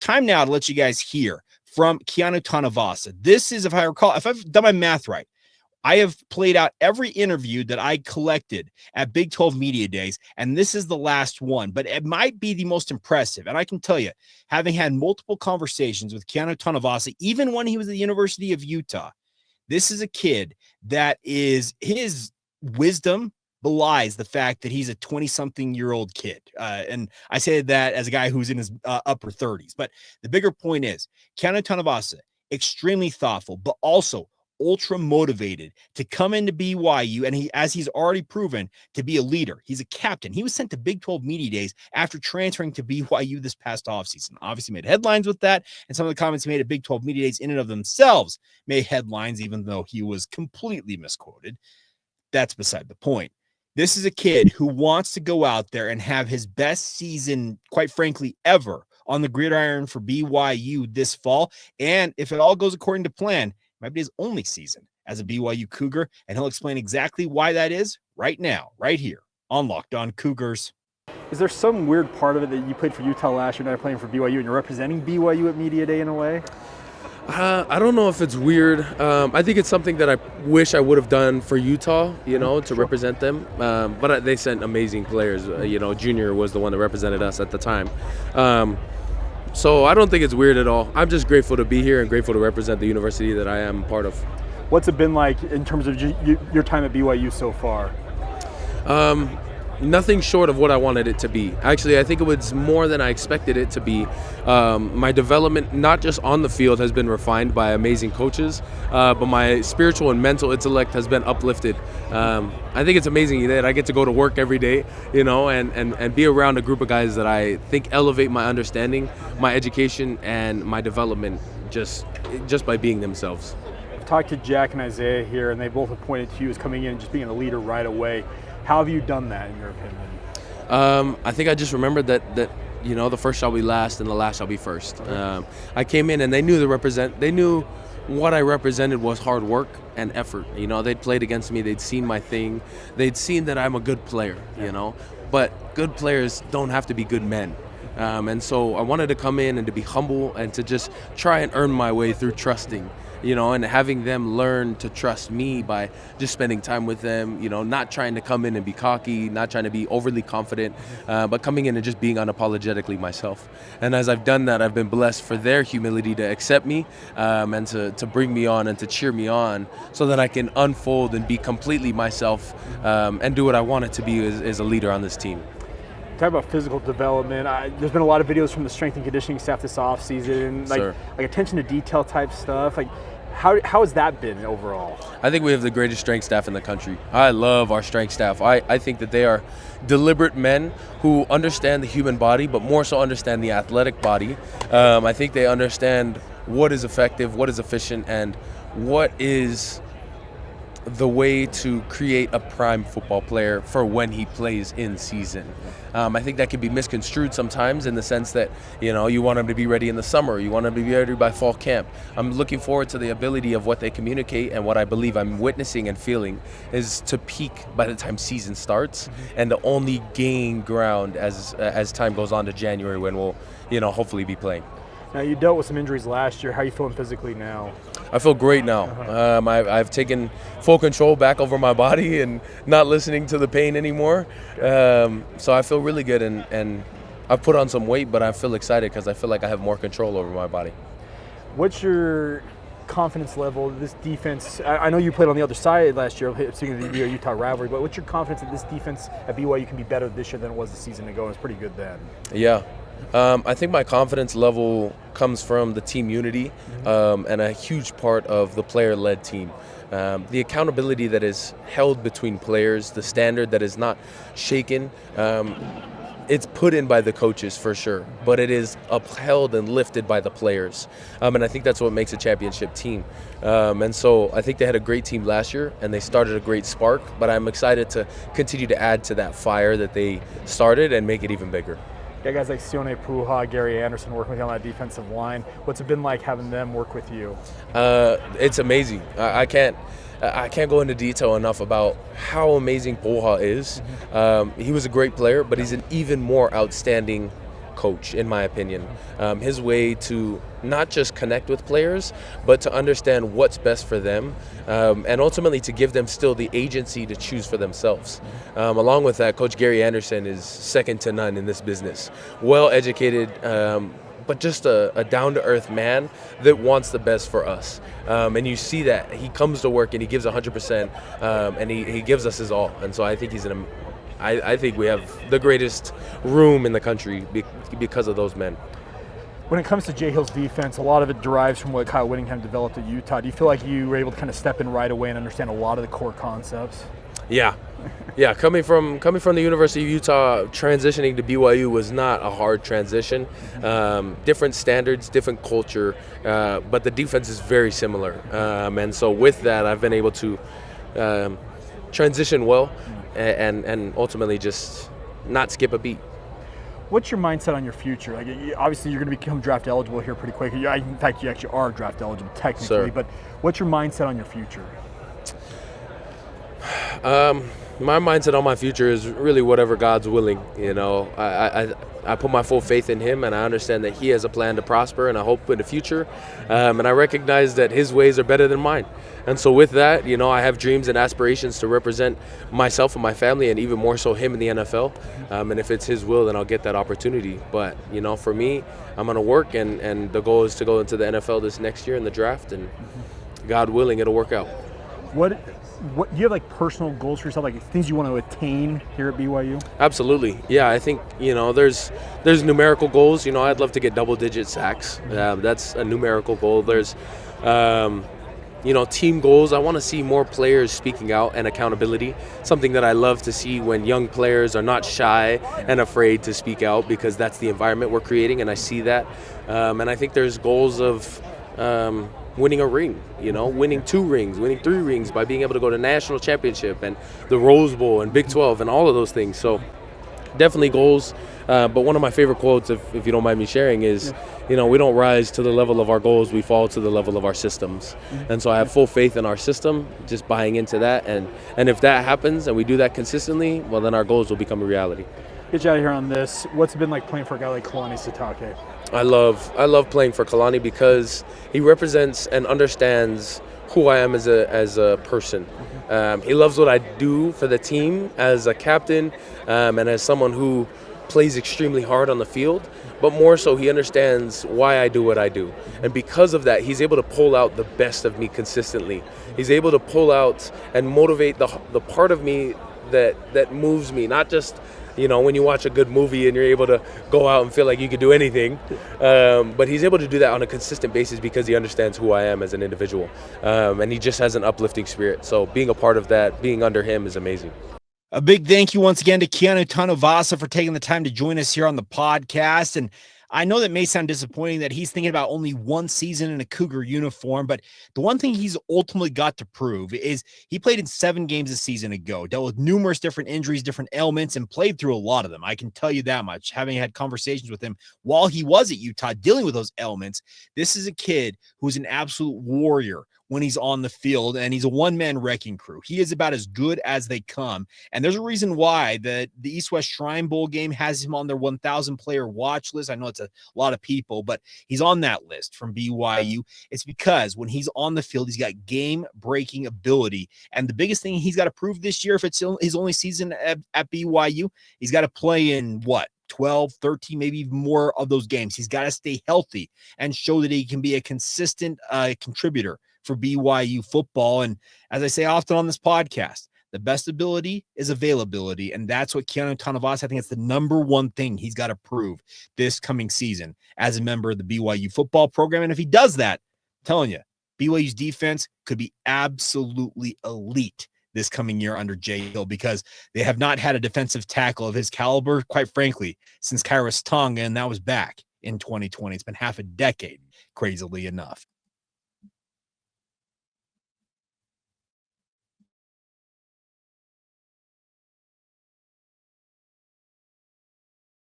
time now to let you guys hear from Keanu Tanavasa. This is, if I recall, if I've done my math right, I have played out every interview that I collected at Big 12 Media Days, and this is the last one, but it might be the most impressive. And I can tell you, having had multiple conversations with Keanu Tanavasa, even when he was at the University of Utah, this is a kid that is, his wisdom belies the fact that he's a 20-something-year-old kid. And I say that as a guy who's in his upper 30s. But the bigger point is, Keanu Tanavasa, extremely thoughtful, but also ultra motivated to come into BYU, and he's already proven to be a leader. He's a captain. He was sent to Big 12 Media Days after transferring to BYU this past offseason. Obviously made headlines with that, and some of the comments he made at Big 12 Media Days in and of themselves made headlines, even though he was completely misquoted. That's beside the point. This is a kid who wants to go out there and have his best season, quite frankly, ever on the gridiron for BYU this fall. And if it all goes according to plan, might be his only season as a BYU Cougar, and he'll explain exactly why that is right now, right here on Locked On Cougars. Is there some weird part of it that you played for Utah last year, now you're playing for BYU, and you're representing BYU at Media Day in a way? I don't know if it's weird. I think it's something that I wish I would have done for Utah, to represent them. But they sent amazing players. Junior was the one that represented us at the time. So I don't think it's weird at all. I'm just grateful to be here and grateful to represent the university that I am part of. What's it been like in terms of your time at BYU so far? Nothing short of what I wanted it to be. Actually, I think it was more than I expected it to be. My development, not just on the field, has been refined by amazing coaches, but my spiritual and mental intellect has been uplifted. I think it's amazing that I get to go to work every day, and be around a group of guys that I think elevate my understanding, my education, and my development just by being themselves. I've talked to Jack and Isaiah here, and they both have pointed to you as coming in and just being a leader right away. How have you done that, in your opinion? I think I just remembered that the first shall be last and the last shall be first. I came in and they knew what I represented was hard work and effort. They'd played against me, they'd seen my thing, they'd seen that I'm a good player, but good players don't have to be good men. And so I wanted to come in and to be humble and to just try and earn my way through trusting. And having them learn to trust me by just spending time with them, not trying to come in and be cocky, not trying to be overly confident, but coming in and just being unapologetically myself. And as I've done that, I've been blessed for their humility to accept me and to bring me on and to cheer me on so that I can unfold and be completely myself and do what I want it to be as a leader on this team. Talk about physical development. There's been a lot of videos from the strength and conditioning staff this offseason, like attention to detail type stuff. How has that been overall? I think we have the greatest strength staff in the country. I love our strength staff. I think that they are deliberate men who understand the human body, but more so understand the athletic body. I think they understand what is effective, what is efficient, and what is the way to create a prime football player for when he plays in season. I think that can be misconstrued sometimes in the sense that, you want him to be ready in the summer, you want him to be ready by fall camp. I'm looking forward to the ability of what they communicate, and what I believe I'm witnessing and feeling is to peak by the time season starts and to only gain ground as time goes on to January when we'll, hopefully be playing. Now, you dealt with some injuries last year. How are you feeling physically now? I feel great now. I've taken full control back over my body and not listening to the pain anymore. So I feel really good, and I've put on some weight, but I feel excited because I feel like I have more control over my body. What's your confidence level? This defense, I know you played on the other side last year, speaking of the Utah rivalry, but what's your confidence that this defense at BYU can be better this year than it was a season ago? It was pretty good then. Yeah. I think my confidence level comes from the team unity and a huge part of the player-led team. The accountability that is held between players, the standard that is not shaken, it's put in by the coaches for sure, but it is upheld and lifted by the players. And I think that's what makes a championship team. And so I think they had a great team last year and they started a great spark, but I'm excited to continue to add to that fire that they started and make it even bigger. Yeah, guys like Sione, Puha, Gary Anderson working with you on that defensive line. What's it been like having them work with you? It's amazing. I can't go into detail enough about how amazing Puha is. He was a great player, but he's an even more outstanding coach, in my opinion. His way to not just connect with players, but to understand what's best for them, and ultimately to give them still the agency to choose for themselves. Along with that, Coach Gary Anderson is second to none in this business. Well-educated, but just a down-to-earth man that wants the best for us. And you see that. He comes to work and he gives 100%, and he gives us his all. And so I think I think we have the greatest room in the country because of those men. When it comes to Jay Hill's defense, a lot of it derives from what Kyle Whittingham developed at Utah. Do you feel like you were able to kind of step in right away and understand a lot of the core concepts? Yeah. Coming from the University of Utah, transitioning to BYU was not a hard transition. Different standards, different culture, but the defense is very similar. And so with that, I've been able to transition well and ultimately just not skip a beat. What's your mindset on your future? Like, obviously, you're going to become draft eligible here pretty quick. In fact, you actually are draft eligible technically. Sir. But what's your mindset on your future? My mindset on my future is really whatever God's willing. You know, I put my full faith in Him, and I understand that He has a plan to prosper, and I hope in the future. And I recognize that His ways are better than mine. And so with that, you know, I have dreams and aspirations to represent myself and my family, and even more so Him in the NFL. And if it's His will, then I'll get that opportunity. But, you know, for me, I'm going to work, and the goal is to go into the NFL this next year in the draft, and God willing, it'll work out. What do you have, like, personal goals for yourself, like things you want to attain here at BYU? Absolutely. Yeah, I think, you know, there's numerical goals. You know, I'd love to get double-digit sacks. That's a numerical goal. There's, you know, team goals. I want to see more players speaking out and accountability, something that I love to see when young players are not shy and afraid to speak out, because that's the environment we're creating, and I see that. And I think there's goals of winning a ring, you know, winning 2 rings, winning 3 rings by being able to go to national championship and the Rose Bowl and Big 12 and all of those things. So definitely goals. But one of my favorite quotes, if you don't mind me sharing, is, you know, we don't rise to the level of our goals, we fall to the level of our systems. And so I have full faith in our system, just buying into that. And if that happens and we do that consistently, well, then our goals will become a reality. Get you out of here on this. What's it been like playing for a guy like Kalani Sitake? I love playing for Kalani because he represents and understands who I am as a person. He loves what I do for the team as a captain, and as someone who plays extremely hard on the field, but more so he understands why I do what I do. And because of that, he's able to pull out the best of me consistently. He's able to pull out and motivate the part of me that moves me, not just, you know, when you watch a good movie and you're able to go out and feel like you could do anything. But he's able to do that on a consistent basis because he understands who I am as an individual. And he just has an uplifting spirit. So being a part of that, being under him, is amazing. A big thank you once again to Keanu Tanavasa for taking the time to join us here on the podcast. And I know that may sound disappointing that he's thinking about only one season in a Cougar uniform, but the one thing he's ultimately got to prove is he played in 7 games a season ago, dealt with numerous different injuries, different ailments, and played through a lot of them. I can tell you that much, having had conversations with him while he was at Utah dealing with those ailments. This is a kid who's an absolute warrior when he's on the field, and he's a one-man wrecking crew. He is about as good as they come, and there's a reason why the East-West Shrine Bowl game has him on their 1,000-player watch list. I know it's a lot of people, but he's on that list from BYU. It's because when he's on the field, he's got game-breaking ability, and the biggest thing he's got to prove this year, if it's his only season at BYU, he's got to play in 12, 13, maybe even more of those games. He's got to stay healthy and show that he can be a consistent contributor for BYU football. And as I say often on this podcast, the best ability is availability. And that's what Keanu Tanavasa, I think it's the number one thing he's got to prove this coming season as a member of the BYU football program. And if he does that, I'm telling you, BYU's defense could be absolutely elite this coming year under Jay Hill, because they have not had a defensive tackle of his caliber, quite frankly, since Kairos Tonga, and that was back in 2020. It's been half a decade, crazily enough.